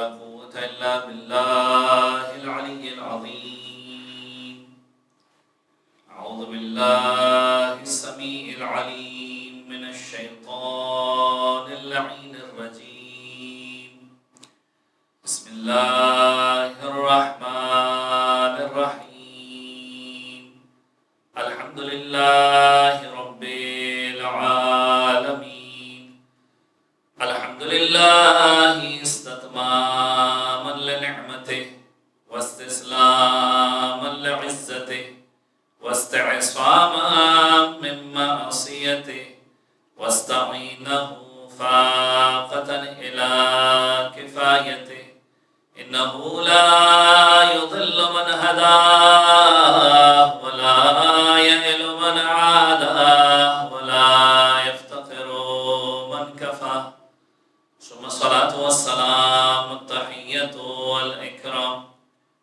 قوة إلا بالله العلي العظيم. أعوذ بالله السميع العليم من الشيطان اللعين الرجيم. بسم الله الرحمن الرحيم. الحمد لله رب العالمين. الحمد لله استتماما لنعمته واستسلاما لعزته واستعصاما من معصيته واستعينه فاقة إلى كفايته. إنه لا يضل من هداه ولا يئل من عاداه ولا يفتقر من كفاه. ثم الصلاة والسلام التحية والإكرام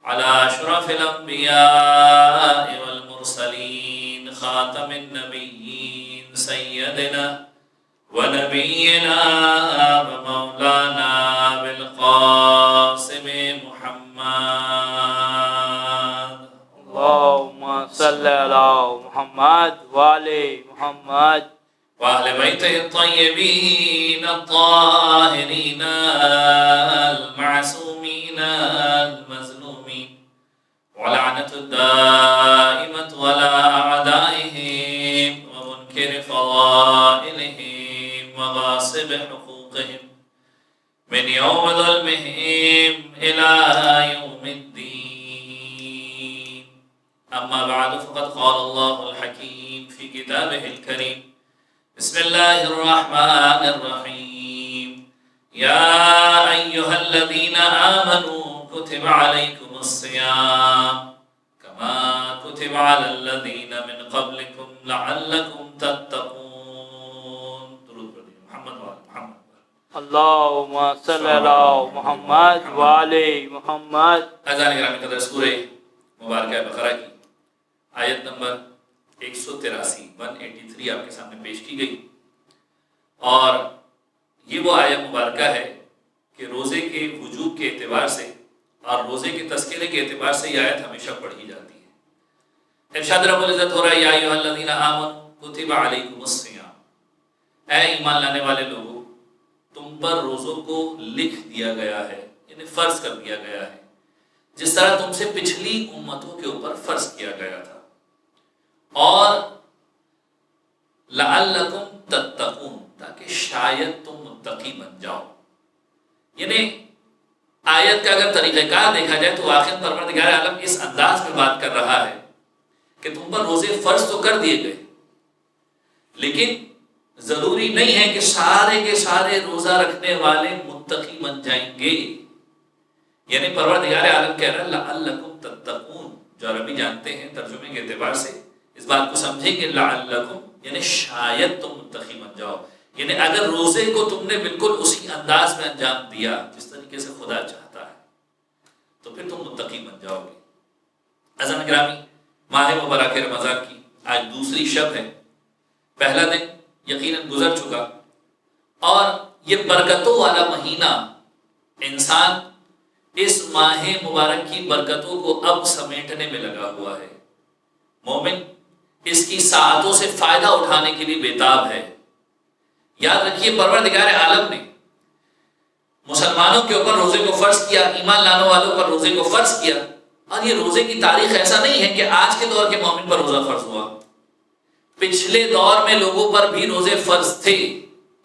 على أشرف الأنبياء والمرسلين خاتم النبيين سيدنا ونبينا ومولانا بالقاسم محمد. اللهم صل على محمد وآل محمد وأهل بيته الطيبين الطاهرين المعصومين المظلومين ولعنة الدائمة على أعدائهم ومنكر فضائلهم وغاصب حقوقهم من يوم ظلمهم إلى يوم الدين. أما بعد فقد قال الله الحكيم في كتابه الكريم. بسم الله الرحمن الرحيم. يا أيها الذين آمنوا كتب عليكم الصيام كما كتب على الذين من قبلكم لعلكم تتقون. درود پر محمد وآل محمد. اللهم صل على محمد وآل محمد. اذان گرامی قدر سورہ مبارکہ بقرہ کی آیت نمبر 183 آپ کے سامنے پیش کی گئی، اور یہ وہ آیت مبارکہ ہے کہ روزے کے وجوب کے اعتبار سے اور روزے کے تذکرے کے اعتبار سے یہ آیت ہمیشہ پڑھی جاتی ہے۔ ارشاد رب العزت ہو رہا ہے، یا ایھا الذین آمنوا کتب علیکم الصیام، اے ایمان لانے والے لوگوں، تم پر روزوں کو لکھ دیا گیا ہے، یعنی فرض کر دیا گیا ہے، جس طرح تم سے پچھلی امتوں کے اوپر فرض کیا گیا تھا، اور لعلکم تتقون، تاکہ شاید تم متقی بن جاؤ۔ یعنی آیت کا اگر طریقہ کار دیکھا جائے تو آخر پروردگار عالم اس انداز میں بات کر رہا ہے کہ تم پر روزے فرض تو کر دیے گئے، لیکن ضروری نہیں ہے کہ سارے کے سارے روزہ رکھنے والے متقی بن جائیں گے۔ یعنی پروردگار عالم کہہ رہا ہے لعلکم تتقون، جو عربی جانتے ہیں ترجمے کے اعتبار سے اس بات کو سمجھیں کہ لعلکم یعنی شاید تم متقی بن جاؤ، یعنی اگر روزے کو تم نے بالکل اسی انداز میں انجام دیا جس طریقے سے خدا چاہتا ہے تو پھر تم متقی بن جاؤ گے۔ عزیزان گرامی، ماہ مبارک رمضان کی آج دوسری شب ہے، پہلا دن یقیناً گزر چکا، اور یہ برکتوں والا مہینہ انسان اس ماہ مبارک کی برکتوں کو اب سمیٹنے میں لگا ہوا ہے۔ مومن اس کی ساعتوں سے فائدہ اٹھانے کے لیے بےتاب ہے۔ یاد رکھیے پروردگار عالم نے مسلمانوں کے اوپر روزے کو فرض کیا، ایمان لانے والوں پر روزے کو فرض کیا، اور یہ روزے کی تاریخ ایسا نہیں ہے کہ آج کے دور کے مومن پر روزہ فرض ہوا، پچھلے دور میں لوگوں پر بھی روزے فرض تھے۔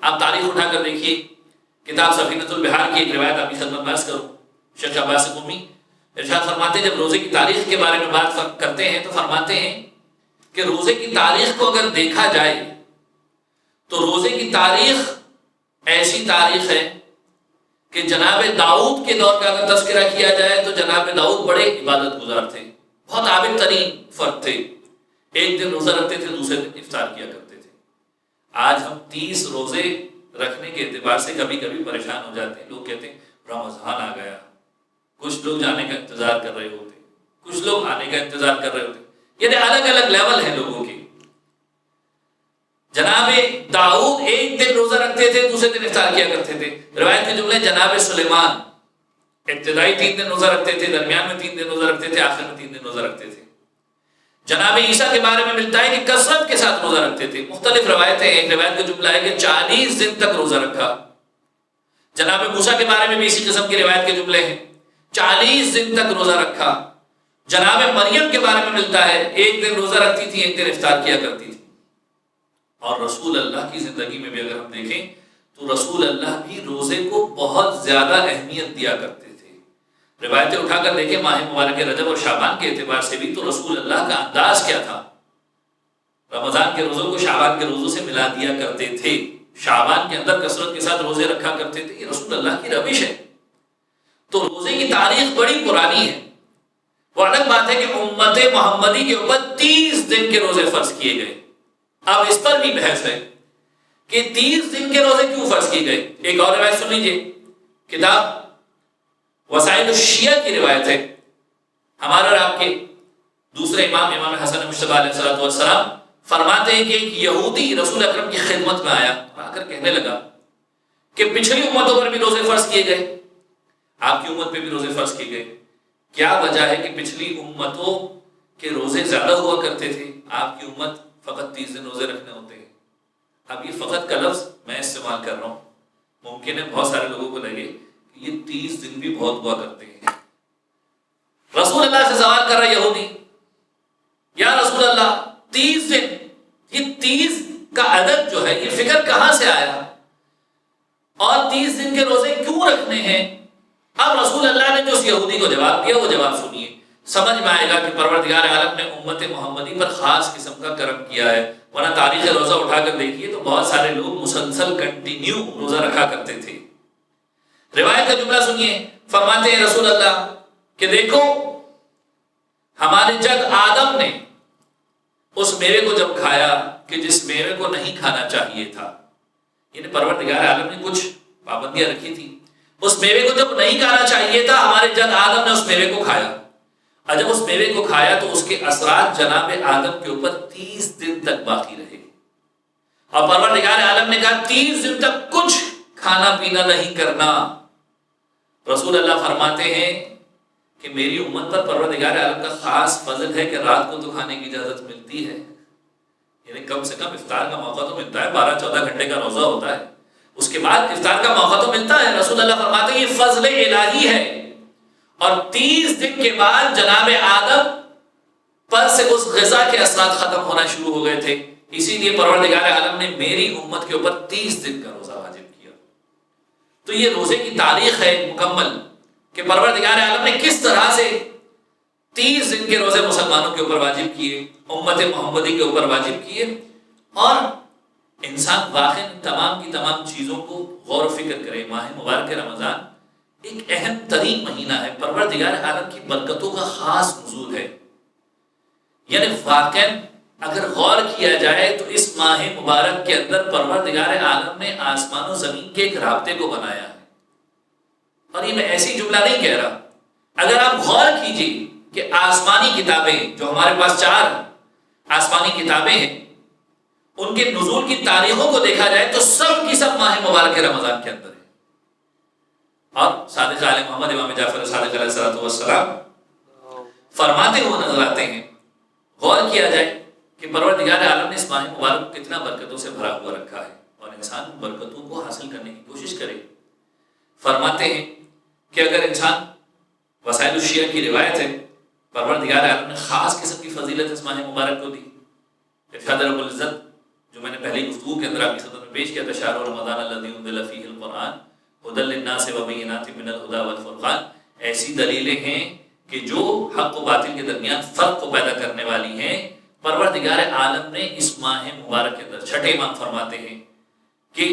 آپ تاریخ اٹھا کر دیکھیے، کتاب سفینۃ البحار کی ایک روایت آپ کی خدمت میں عرض کروں، شیخ عباس قمی ارشاد فرماتے ہیں جب روزے کی تاریخ کے بارے میں بات کرتے ہیں تو فرماتے ہیں کہ روزے کی تاریخ کو اگر دیکھا جائے تو روزے کی تاریخ ایسی تاریخ ہے کہ جناب داؤد کے دور کا اگر تذکرہ کیا جائے تو جناب داؤد بڑے عبادت گزار تھے، بہت عابد ترین فرد تھے، ایک دن روزہ رکھتے تھے، دوسرے دن افطار کیا کرتے تھے۔ آج ہم 30 روزے رکھنے کے اعتبار سے کبھی کبھی پریشان ہو جاتے ہیں، لوگ کہتے ہیں رمضان آ گیا، کچھ لوگ جانے کا انتظار کر رہے ہوتے، کچھ لوگ آنے کا انتظار کر رہے ہوتے، یعنی الگ الگ لیول ہیں لوگوں کے۔ جناب داؤد ایک دن روزہ رکھتے تھے، دوسرے دن افطار کیا کرتے تھے۔ روایت کے جملے جناب سلیمان ابتدائی 3 دن روزہ رکھتے تھے، درمیان میں 3 دن روزہ رکھتے تھے، آخر میں 3 دن روزہ رکھتے تھے۔ جناب عیسیٰ کے بارے میں ملتا ہے کہ کثرت کے ساتھ روزہ رکھتے تھے، مختلف روایتیں، ایک روایت کا جملہ ہے کہ 40 دن تک روزہ رکھا۔ جناب موسیٰ کے بارے میں بھی اسی قسم کی روایت کے جملے ہیں، 40 دن تک روزہ رکھا۔ جناب مریم کے بارے میں ملتا ہے 1 دن روزہ رکھتی تھی، 1 دن افطار کیا کرتی تھی۔ اور رسول اللہ کی زندگی میں بھی اگر ہم دیکھیں تو رسول اللہ بھی روزے کو بہت زیادہ اہمیت دیا کرتے تھے۔ روایتیں اٹھا کر دیکھیں ماہ مبارک رجب اور شعبان کے اعتبار سے بھی تو رسول اللہ کا انداز کیا تھا۔ رمضان کے روزوں کو شعبان کے روزوں سے ملا دیا کرتے تھے، شعبان کے اندر کثرت کے ساتھ روزے رکھا کرتے تھے، یہ رسول اللہ کی روش ہے۔ تو روزے کی تاریخ بڑی پرانی ہے۔ وہ الگ بات ہے کہ امت محمدی کے اوپر 30 دن کے روزے فرض کیے گئے۔ اب اس پر بھی بحث ہے کہ 30 دن کے روزے کیوں فرض کیے گئے۔ ایک اور روایت سن لیجئے، کتاب وسائل الشیعہ کی روایت ہے، ہمارے اور آپ کے دوسرے امام حسن مجتبی علیہ السلام فرماتے ہیں کہ ایک یہودی رسول اکرم کی خدمت میں آیا، آ کر کہنے لگا کہ پچھلی امتوں پر بھی روزے فرض کیے گئے، آپ کی امت پہ بھی روزے فرض کیے گئے، کیا وجہ ہے کہ پچھلی امتوں کے روزے زیادہ ہوا کرتے تھے، آپ کی امت فقط 30 دن روزے رکھنے ہوتے ہیں۔ اب یہ فقط کا لفظ میں استعمال کر رہا ہوں، ممکن ہے بہت سارے لوگوں کو لگے کہ یہ 30 دن بھی بہت ہوا کرتے ہیں۔ رسول اللہ سے سوال کر رہا یہودی، یا رسول اللہ 30 دن، یہ 30 کا عدد جو ہے یہ فکر کہاں سے آیا، اور 30 دن کے روزے کیوں رکھنے ہیں؟ اب رسول اللہ نے جو اس یہودی کو جواب دیا وہ جواب سنیے، سمجھ میں آئے گا کہ پروردگار عالم نے امت محمدی پر خاص قسم کا کرم کیا ہے، ورنہ تاریخ روزہ اٹھا کر دیکھیے تو بہت سارے لوگ مسلسل کنٹینیو روزہ رکھا کرتے تھے۔ روایت کا جملہ سنیے، فرماتے ہیں رسول اللہ کہ دیکھو ہمارے جد آدم نے اس میوے کو جب کھایا کہ جس میوے کو نہیں کھانا چاہیے تھا، یعنی پروردگار عالم نے کچھ پابندیاں رکھی تھی، اس میوے کو جب نہیں کھانا چاہیے تھا ہمارے جد آدم نے اس میوے کو کھایا، اور جب اس میوے کو کھایا تو اس کے اثرات جناب آدم کے اوپر 30 دن تک باقی رہے، اور پروردگار عالم نے کہا 30 دن تک کچھ کھانا پینا نہیں کرنا۔ رسول اللہ فرماتے ہیں کہ میری امت پر پروردگار عالم کا خاص فضل ہے کہ رات کو تو کھانے کی اجازت ملتی ہے، یعنی کم سے کم افطار کا موقع تو ملتا ہے، 12-14 گھنٹے کا روزہ ہوتا ہے، اس کے بعد افطار کا موقع تو ملتا ہے۔ رسول اللہ فرماتے ہیں یہ فضل الہی ہے، اور 30 دن کے بعد جناب آدم پر سے اس غذا کے اثرات ختم ہونا شروع ہو گئے تھے، اسی لیے پروردگار عالم نے میری امت کے اوپر 30 دن کا روزہ واجب کیا۔ تو یہ روزے کی تاریخ ہے مکمل کہ پروردگار عالم نے کس طرح سے 30 دن کے روزے مسلمانوں کے اوپر واجب کیے، امت محمدی کے اوپر واجب کیے، اور انسان واقعی تمام کی تمام چیزوں کو غور و فکر کرے۔ ماہ مبارک رمضان ایک اہم ترین مہینہ ہے، پروردگار عالم کی برکتوں کا خاص نزول ہے، یعنی واقعی اگر غور کیا جائے تو اس ماہ مبارک کے اندر پروردگار عالم نے آسمان و زمین کے ایک رابطے کو بنایا ہے، اور یہ میں ایسی جملہ نہیں کہہ رہا، اگر آپ غور کیجئے کہ آسمانی کتابیں جو ہمارے پاس 4 آسمانی کتابیں ہیں، ان کے نزول کی تاریخوں کو دیکھا جائے تو سب کی سب ماہ مبارک رمضان کے اندر ہے، اور صادق آل محمد امام جعفر صادق علیہ السلام فرماتے ہوئے نظر آتے ہیں، غور کیا جائے کہ پروردگار عالم نے اس ماہ مبارک کو کتنا برکتوں سے بھرا ہوا رکھا ہے، اور انسان برکتوں کو حاصل کرنے کی کوشش کرے۔ فرماتے ہیں کہ اگر انسان، وسائل الشیعہ کی روایت ہے، پروردگار عالم نے خاص قسم کی فضیلت اس ماہ مبارک کو دی۔ ارشاد رب العزت جو میں نے پہلی گفتگو کے اندر آپ کی خدمت میں پیش کیا تھا، شہر رمضان الذی انزل فیہ القرآن ھدی للناس وبینات من الھدی والفرقان، ایسی دلیلیں ہیں کہ جو حق و باطل کے درمیان فرق کو پیدا کرنے والی ہیں۔ پروردگار عالم نے اس ماہ مبارک کے اندر، چھٹے امام فرماتے ہیں کہ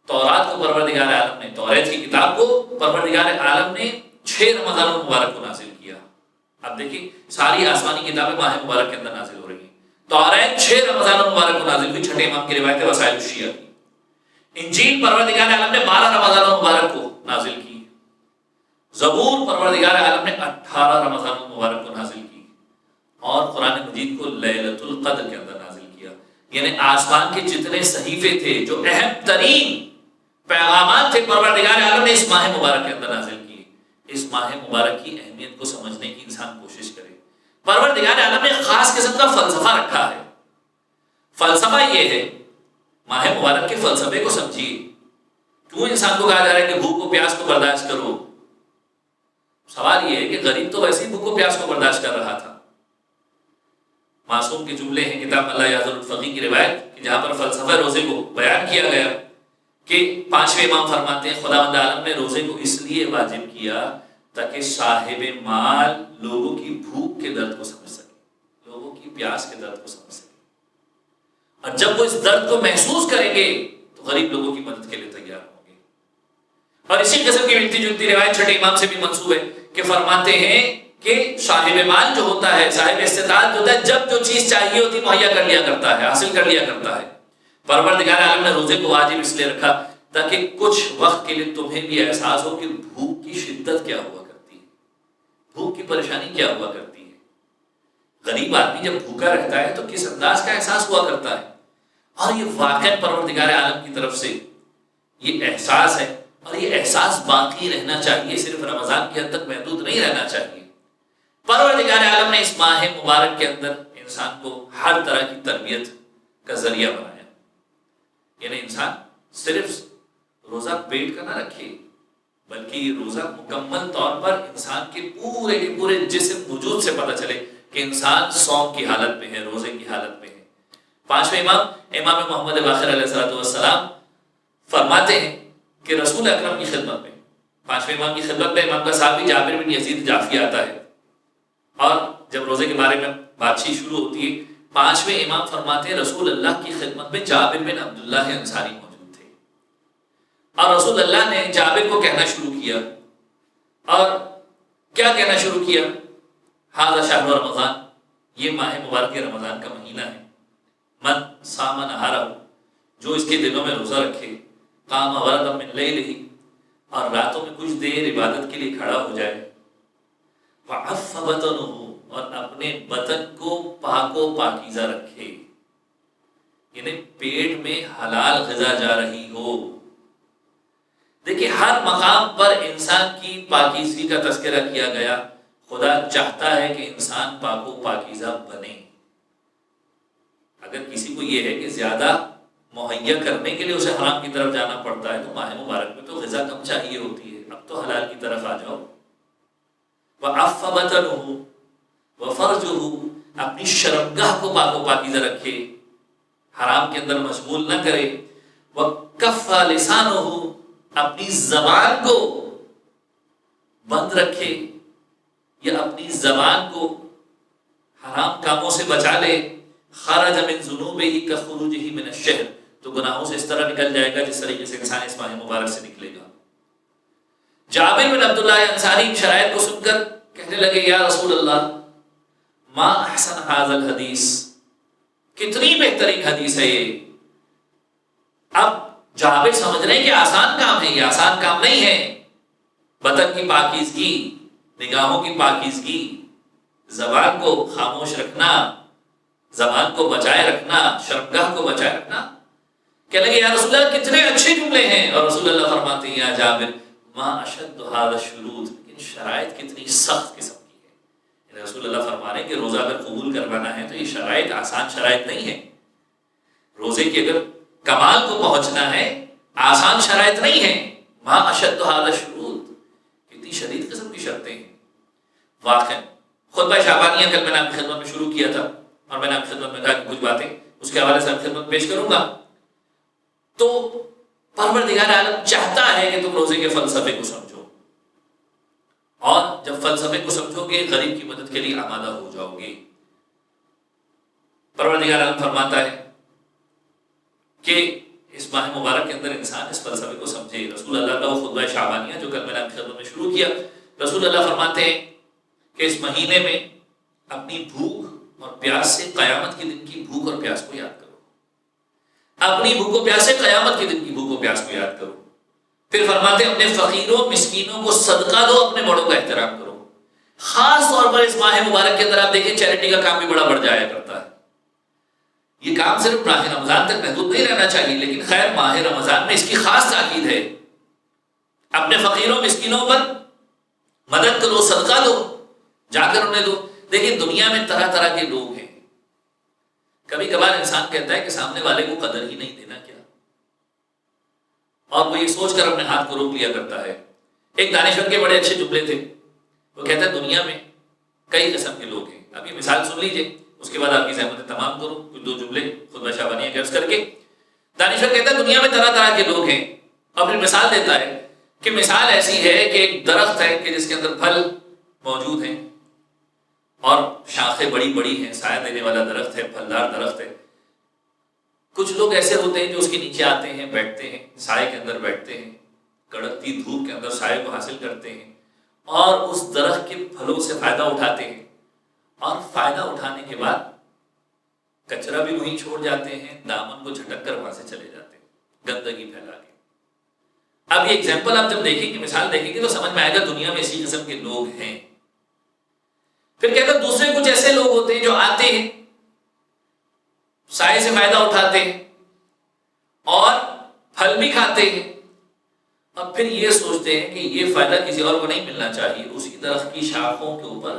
تورات کو پروردگار عالم نے، توریت کی کتاب کو پروردگار عالم نے 6 رمضان المبارک کو نازل کیا۔ اب دیکھیں ساری آسمانی کتابیں ماہ مبارک کے اندر نازل ہو رہی ہیں، توریت 6 رمضان المبارک کو نازل ہوئی، چھٹے امام کی روایت ہے وسائل الشیعہ کی۔ انجیل پروردگار عالم نے 12 رمضان المبارک کو نازل کی، زبور پروردگار عالم نے 18 رمضان المبارک کو نازل کی، اور قرآن مجید کو لیلۃ القدر کے اندر نازل کیا۔ یعنی آسمان کے جتنے صحیفے تھے، جو اہم ترین پیغامات تھے، پروردگار عالم نے اس ماہ مبارک کے اندر نازل کیے۔ اس ماہ مبارک کی اہمیت کو سمجھنے کی انسان کوشش کرے۔ پروردگار عالم نے خاص قسم کا فلسفہ رکھا ہے۔ فلسفہ یہ ہے، ماہ مبارک کے فلسفے کو سمجھیے۔ کیوں انسان کو کہا جا رہا ہے کہ بھوک و پیاس کو برداشت کرو؟ سوال یہ ہے کہ غریب تو ویسے ہی بھوک و پیاس کو برداشت کر رہا تھا۔ معصوم کے جملے ہیں کتاب اللہ یعذر الفقی کی روایت کہ جہاں پر فلسفہ روزے کو بیان کیا گیا کہ پانچویں امام فرماتے ہیں خداوند عالم نے روزے کو اس لیے واجب کیا تاکہ صاحب مال لوگوں کی بھوک کے درد کو سمجھ سکے، لوگوں کی پیاس کے درد کو سمجھ سکے، اور جب وہ اس درد کو محسوس کریں گے تو غریب لوگوں کی مدد کے لیے تیار ہوں گے۔ اور اسی قسم کی ملتی جلتی روایت چھٹے امام سے بھی منسوب ہے کہ فرماتے ہیں کہ صاحب مال جو ہوتا ہے، صاحب استطاعت جو ہوتا ہے، جب جو چیز چاہیے ہوتی مہیا کر لیا کرتا ہے، حاصل کر لیا کرتا ہے۔ پروردگار عالم نے روزے کو واجب اس لیے رکھا تاکہ کچھ وقت کے لیے تمہیں بھی احساس ہو کہ بھوک کی شدت کیا ہوا کرتی ہے، بھوک کی پریشانی کیا ہوا کرتی ہے۔ غریب آدمی جب بھوکا رہتا ہے تو کس انداز کا احساس ہوا کرتا ہے، اور یہ واقعہ پروردگار عالم کی طرف سے یہ احساس ہے، اور یہ احساس باقی رہنا چاہیے، صرف رمضان کی حد تک محدود نہیں رہنا چاہیے۔ پروردگار عالم نے اس ماہ مبارک کے اندر انسان کو ہر طرح کی تربیت کا ذریعہ بنایا، یعنی انسان صرف روزہ پیٹ کا نہ رکھے بلکہ یہ روزہ مکمل طور پر انسان کے پورے جسم وجود سے پتہ چلے کہ انسان صوم کی حالت میں ہے، روزے کی حالت میں ہے۔ پانچویں امام محمد باقر علیہ السلام فرماتے ہیں کہ رسول اکرم کی خدمت میں، پانچویں امام کی خدمت میں امام کا صحابی جابر بن یزید جعفی آتا ہے، اور جب روزے کے بارے میں بات چیت شروع ہوتی ہے، پانچویں امام فرماتے ہیں رسول اللہ کی خدمت میں جابر بن عبداللہ انصاری موجود تھے، اور رسول اللہ نے جابر کو کہنا شروع کیا، اور کیا کہنا شروع کیا؟ ھذا شہر رمضان، یہ ماہ مبارک رمضان کا مہینہ ہے، من صام نہارہ، جو اس کے دنوں میں روزہ رکھے، قام وردا من لیلہ، اور راتوں میں کچھ دیر عبادت کے لیے کھڑا ہو جائے، وعف بطنہ، اور اپنے بطن کو پاک و پاکیزہ رکھے، یعنی پیٹ میں حلال غذا جا رہی ہو۔ دیکھیں ہر مقام پر انسان کی پاکیزگی کا تذکرہ کیا گیا، خدا چاہتا ہے کہ انسان پاک و پاکیزہ بنے۔ اگر کسی کو یہ ہے کہ زیادہ مہیا کرنے کے لیے اسے حرام کی طرف جانا پڑتا ہے تو ماہ مبارک میں تو غذا کم چاہیے ہوتی ہے، اب تو حلال کی طرف آ جاؤ۔ وعف بطنہ وفرجہ، اپنی شرمگاہ کو پاک و پاکیزہ رکھے، حرام کے اندر مشغول نہ کرے۔ وکف لسانہ، اپنی زبان کو بند رکھے یا اپنی زبان کو حرام کاموں سے بچا لے۔ خرج من ذنوبہ کخروجہ من الشہر، تو گناہوں سے اس طرح نکل جائے گا جس طریقے سے انسان اس ماہ مبارک سے نکلے گا۔ جابر بن عبداللہ انصاری شرائط کو سن کر کہنے لگے یا رسول اللہ ما احسن ھذا الحدیث، کتنی بہترین حدیث ہے یہ۔ اب جابر سمجھ رہے ہیں کہ آسان کام ہے، یہ آسان کام نہیں ہے۔ بدن کی پاکیزگی، نگاہوں کی پاکیزگی، زبان کو خاموش رکھنا، زبان کو بچائے رکھنا، شرمگاہ کو بچائے رکھنا۔ کہنے لگے یا رسول اللہ کتنے اچھے جملے ہیں، اور رسول اللہ فرماتے ہیں یا جابر ما اشد ھذا الشروط، لیکن شرائط کتنی سخت قسم کی ہے۔ یعنی رسول اللہ فرما رہے ہیں کہ روزہ اگر قبول کروانا ہے تو یہ شرائط آسان شرائط نہیں ہے، روزے کی اگر کمال کو پہنچنا ہے آسان شرائط نہیں ہے۔ ما اشد ھذا الشروط، کتنی شدید قسم کی شرطیں ہیں۔ واقعا خطبہ شعبانیہ کل میں نے آپ کی خدمت میں شروع کیا تھا، اور میں نے آپ کی خدمت میں کہا کہ کچھ باتیں اس کے حوالے سے آپ کی خدمت پیش کروں گا۔ تو پروردگار عالم چاہتا ہے کہ تم روزے کے فلسفے کو سمجھو، اور جب فلسفے کو سمجھو گے غریب کی مدد کے لیے آمادہ ہو جاؤ گے۔ پروردگار عالم فرماتا ہے کہ اس ماہ مبارک کے اندر انسان اس فلسفے کو سمجھے۔ رسول اللہ کا وہ خطبہ شعبانیہ جو کل میں نے آپ کی خدمت میں شروع کیا، رسول اللہ فرماتے ہیں کہ اس مہینے میں اپنی بھوک اور پیاس سے قیامت کے دن کی بھوک اور پیاس کو یاد کرو، اپنی بھوک و پیاس سے قیامت کے دن کی بھوک و پیاس کو یاد کرو۔ پھر فرماتے ہیں اپنے فقیروں مسکینوں کو صدقہ دو، اپنے بڑوں کا احترام کرو۔ خاص طور پر اس ماہ مبارک کے اندر آپ دیکھیں چیریٹی کا کام بھی بڑا بڑھ جایا کرتا ہے۔ یہ کام صرف ماہ رمضان تک محدود نہیں رہنا چاہیے، لیکن خیر ماہ رمضان میں اس کی خاص تاکید ہے۔ اپنے فقیروں مسکینوں پر مدد کرو، صدقہ دو، جا کر انہیں دو۔ دیکھیں دنیا میں طرح طرح کے لوگ ہیں، کبھی کبھار انسان کہتا ہے کہ سامنے والے کو قدر ہی نہیں دینا کیا، اور وہ یہ سوچ کر اپنے ہاتھ کو روک لیا کرتا ہے۔ ایک دانشور کے بڑے اچھے جملے تھے، وہ کہتا ہے دنیا میں کئی قسم کے لوگ ہیں۔ اب یہ مثال سن لیجئے، اس کے بعد آپ کی زحمتیں تمام کروں، کچھ دو جملے خود بشا بانی عرض کر کے۔ دانشور کہتا ہے دنیا میں طرح طرح کے لوگ ہیں، اور پھر مثال دیتا ہے کہ مثال ایسی ہے کہ ایک درخت ہے کہ جس کے اندر پھل موجود ہیں اور شاخیں بڑی بڑی ہیں، سایہ دینے والا درخت ہے، پھلدار درخت ہے۔ کچھ لوگ ایسے ہوتے ہیں جو اس کے نیچے آتے ہیں، بیٹھتے ہیں، سائے کے اندر بیٹھتے ہیں، کڑکتی دھوپ کے اندر سائے کو حاصل کرتے ہیں اور اس درخت کے پھلوں سے فائدہ اٹھاتے ہیں، اور فائدہ اٹھانے کے بعد کچرا بھی وہیں چھوڑ جاتے ہیں، دامن کو جھٹک کر وہاں سے چلے جاتے ہیں گندگی پھیلا کے۔ اب یہ ایگزامپل آپ جب دیکھیں گے، مثال دیکھیں گے، تو سمجھ میں آئے گا دنیا میں اسی قسم کے لوگ ہیں۔ پھر کہتا ہے دوسرے کچھ ایسے لوگ ہوتے ہیں جو آتے ہیں، سائے سے فائدہ اٹھاتے ہیں اور پھل بھی کھاتے ہیں، اور پھر یہ سوچتے ہیں کہ یہ فائدہ کسی اور کو نہیں ملنا چاہیے، اسی درخت کی شاخوں کے اوپر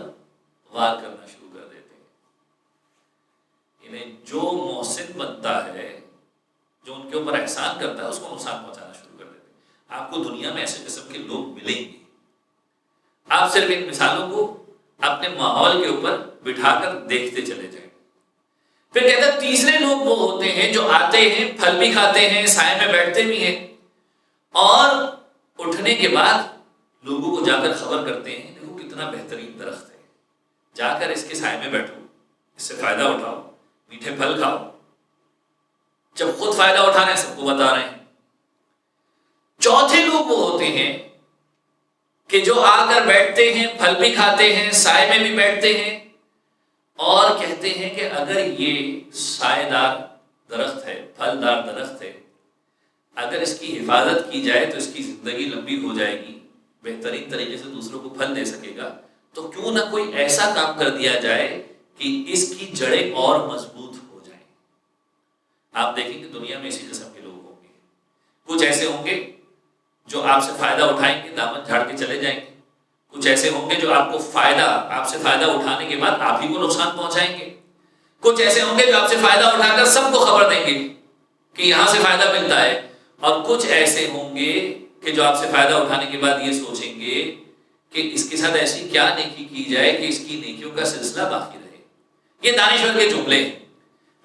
وار کرنا شروع کر دیتے ہیں۔ انہیں جو محسن بنتا ہے، جو ان کے اوپر احسان کرتا ہے، اس کو نقصان پہنچانا شروع کر دیتے ہیں۔ آپ کو دنیا میں ایسے قسم کے لوگ ملیں گے، آپ صرف ان مثالوں کو اپنے ماحول کے اوپر بٹھا کر دیکھتے چلے جائیں۔ پھر کہتا ہے تیسرے لوگ وہ ہوتے ہیں جو آتے ہیں، پھل بھی کھاتے ہیں، سائے میں بیٹھتے بھی ہیں، اور اٹھنے کے بعد لوگوں کو جا کر خبر کرتے ہیں دیکھو کتنا بہترین درخت ہے، جا کر اس کے سائے میں بیٹھو، اس سے فائدہ اٹھاؤ، میٹھے پھل کھاؤ۔ جب خود فائدہ اٹھا رہے ہیں سب کو بتا رہے ہیں۔ چوتھے لوگ وہ ہوتے ہیں کہ جو آ کر بیٹھتے ہیں، پھل بھی کھاتے ہیں، سائے میں بھی بیٹھتے ہیں، اور کہتے ہیں کہ اگر یہ سائے دار درخت ہے، پھل دار درخت ہے، اگر اس کی حفاظت کی جائے تو اس کی زندگی لمبی ہو جائے گی، بہترین طریقے سے دوسروں کو پھل دے سکے گا، تو کیوں نہ کوئی ایسا کام کر دیا جائے کہ اس کی جڑیں اور مضبوط ہو جائیں۔ آپ دیکھیں کہ دنیا میں اسی قسم کے لوگ ہوں گے، کچھ ایسے ہوں گے جو آپ سے فائدہ اٹھائیں گے، دامن جھاڑ کے چلے جائیں گے، کچھ ایسے ہوں گے جو آپ سے فائدہ اٹھانے کے بعد آپ ہی کو نقصان پہنچائیں گے، کچھ ایسے ہوں گے جو آپ سے فائدہ اٹھا کر سب کو خبر دیں گے کہ یہاں سے فائدہ ملتا ہے، اور کچھ ایسے ہوں گے کہ جو آپ سے فائدہ اٹھانے کے بعد یہ سوچیں گے کہ اس کے ساتھ ایسی کیا نیکی کی جائے کہ اس کی نیکیوں کا سلسلہ باقی رہے۔ یہ دانشور کے جملے ہیں۔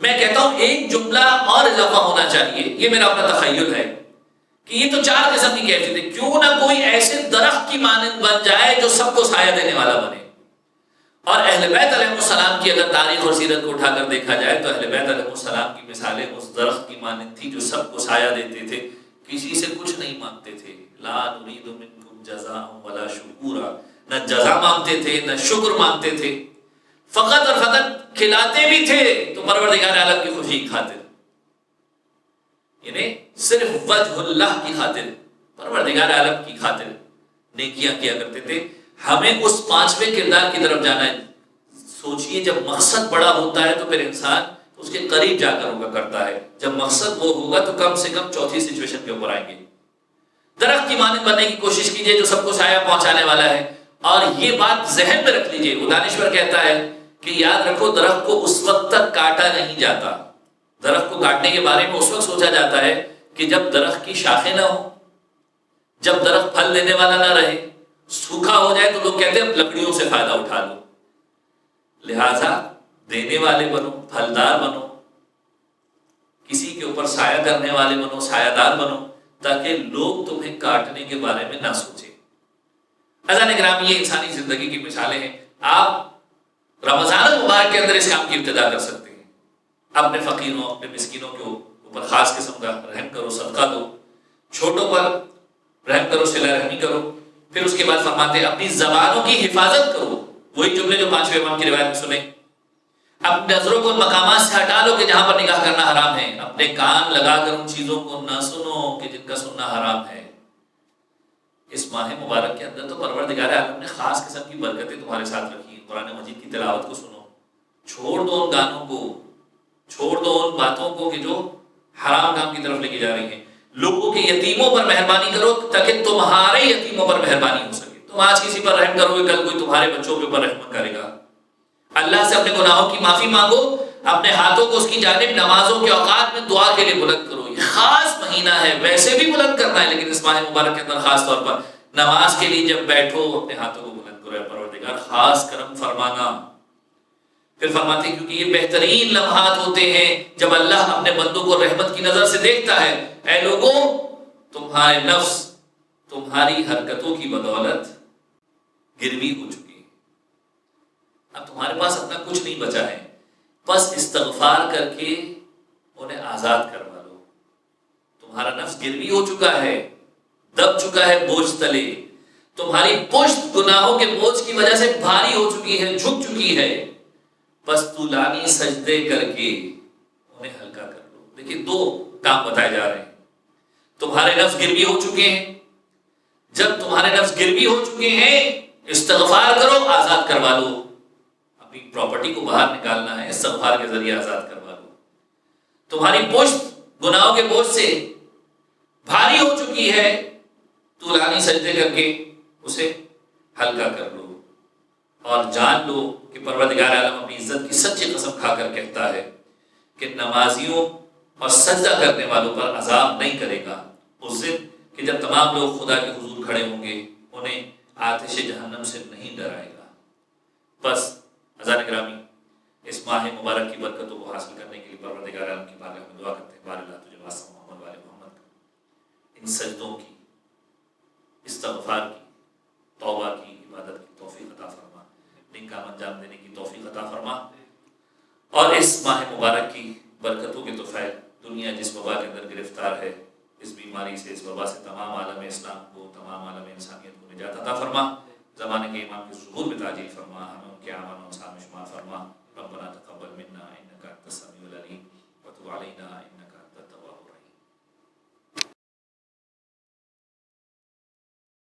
میں کہتا ہوں ایک جملہ اور اضافہ ہونا چاہیے، یہ میرا اپنا تخیل ہے کہ یہ تو چار قسم کی کیفیت ہے، کیوں نہ کوئی ایسے درخت کی مانند بن جائے جو سب کو سایہ دینے والا بنے۔ اور اہل بیت علیہ السلام کی اگر تاریخ اور سیرت کو اٹھا کر دیکھا جائے تو اہل بیت علیہ السلام کی مثالیں اس درخت کی مانند تھی جو سب کو سایہ دیتے تھے، کسی سے کچھ نہیں مانگتے تھے۔ لا نريد منكم جزاء ولا شکورا، نہ جزا مانگتے تھے نہ شکر مانگتے تھے، فقط اور فقط کھلاتے بھی تھے تو پروردگار عالم کی خوشی کی خاطر، یعنی صرف وجہ اللہ کی خاطر، پروردگار عالم کی خاطر نیکیاں کیا کرتے تھے۔ ہمیں اس پانچویں کردار کی طرف جانا ہے۔ سوچئے جب مقصد بڑا ہوتا ہے تو پھر انسان اس کے قریب جا کر ہوگا کرتا ہے، جب مقصد وہ ہوگا تو کم سے کم چوتھی سچویشن کے اوپر آئیں گے۔ درخت کی مانند بننے کی کوشش کیجئے جو سب کو سایہ پہنچانے والا ہے، اور یہ بات ذہن میں رکھ لیجئے۔ وہ دانشور کہتا ہے کہ یاد رکھو درخت کو اس وقت تک کاٹا نہیں جاتا، درخت کو کاٹنے کے بارے میں اس وقت سوچا جاتا ہے کہ جب درخت کی شاخیں نہ ہوں، جب درخت پھل دینے والا نہ رہے، سوکھا ہو جائے تو لوگ کہتے ہیں لکڑیوں سے فائدہ اٹھا لو۔ لہذا دینے والے بنو، پھلدار بنو، کسی کے اوپر سایہ کرنے والے بنو، سایہ دار بنو، تاکہ لوگ تمہیں کاٹنے کے بارے میں نہ سوچیں۔ عزیزان گرامی، یہ انسانی زندگی کی مثالیں ہیں۔ آپ رمضان المبارک کے اندر اس کام کی ابتدا کر سکتے ہیں۔ اپنے فقیروں، اپنے مسکینوں کے اوپر خاص قسم کا رحم کرو، صدقہ دو، چھوٹوں پر رحم کرو، صلہ رحمی کرو۔ پھر اس کے بعد فرماتے ہیں اپنی زبانوں کی حفاظت کرو، وہی جملے جو پانچویں امام کی روایت میں سنیں۔ اپنی نظروں کو ان مقامات سے ہٹا لو کہ جہاں پر نگاہ کرنا حرام ہے، اپنے کان لگا کر ان چیزوں کو نہ سنو کہ جن کا سننا حرام ہے۔ اس ماہ مبارک کے اندر تو پروردگار عالم نے خاص قسم کی برکتیں تمہارے ساتھ رکھی ہیں۔ قرآن مجید کی تلاوت کو سنو، چھوڑ دو ان گانوں کو، چھوڑ دو ان باتوں کو کہ جو حرام کام کی طرف لے کے جا رہی ہیں۔ لوگوں کے یتیموں پر مہربانی کرو تاکہ تمہارے یتیموں پر مہربانی ہو سکے۔ تو تم آج کسی پر رحم کرو گے، کل کوئی تمہارے بچوں کے اوپر رحم کرے گا۔ اللہ سے اپنے گناہوں کی معافی مانگو، اپنے ہاتھوں کو اس کی جانب نمازوں کے اوقات میں دعا کے لیے بلند کرو۔ یہ خاص مہینہ ہے، ویسے بھی بلند کرنا ہے، لیکن اس ماہ مبارک کے اندر خاص طور پر نماز کے لیے جب بیٹھو اپنے ہاتھوں کو بلند کرو، اے پروردگار خاص کرم فرمانا۔ پھر فرماتے ہیں کیونکہ یہ بہترین لمحات ہوتے ہیں جب اللہ اپنے بندوں کو رحمت کی نظر سے دیکھتا ہے۔ اے لوگوں، تمہارے نفس تمہاری حرکتوں کی بدولت گروی ہو چکی ہے، اب تمہارے پاس اپنا کچھ نہیں بچا ہے، بس استغفار کر کے انہیں آزاد کروا لو۔ تمہارا نفس گروی ہو چکا ہے، دب چکا ہے بوجھ تلے، تمہاری پشت گناہوں کے بوجھ کی وجہ سے بھاری ہو چکی ہے، جھک چکی ہے، بس طولانی سجدے کر کے انہیں ہلکا کر لو۔ دیکھیں دو کام بتائے جا رہے ہیں، تمہارے نفس گروی ہو چکے ہیں، جب تمہارے نفس گروی ہو چکے ہیں استغفار کرو، آزاد کروا لو، اپنی پراپرٹی کو باہر نکالنا ہے، استغفار کے ذریعے آزاد کروا لو۔ تمہاری پشت گناہوں کے بوجھ سے بھاری ہو چکی ہے، طولانی سجدے کر کے اسے ہلکا کر لو، اور جان لو کہ پروردگار عالم اپنی عزت کی سچی قسم کھا کر کہتا ہے کہ نمازیوں اور سجدہ کرنے والوں پر عذاب نہیں کرے گا اس دن کہ جب تمام لوگ خدا کے حضور کھڑے ہوں گے، انہیں آتش جہنم سے نہیں ڈرائے گا۔ بس عزیزان گرامی، اس ماہ مبارک کی برکتوں کو حاصل کرنے کے لیے پروردگار عالم کی بارگاہ میں دعا کرتے ہیں، بار اللہ تجھے واسطہ محمد والے محمد کا ان سجدوں کی، استغفار کی، توبہ کی، عبادت کی توفیق عطا فرما، نیک کام انجام دینے کی توفیق عطا فرما، اور اس ماہ مبارک کی برکتوں کے توفیل دنیا جس وبا کے اندر گرفتار ہے، اس بیماری سے، اس وبا سے تمام عالم اسلام کو، تمام عالم انسانیت کو نجات عطا فرما، زمانے کے امام کے ظہور میں تعجیل فرما، ہمیں ان کے اعمال و انسان میں شمار فرما، ربنا تقبل منا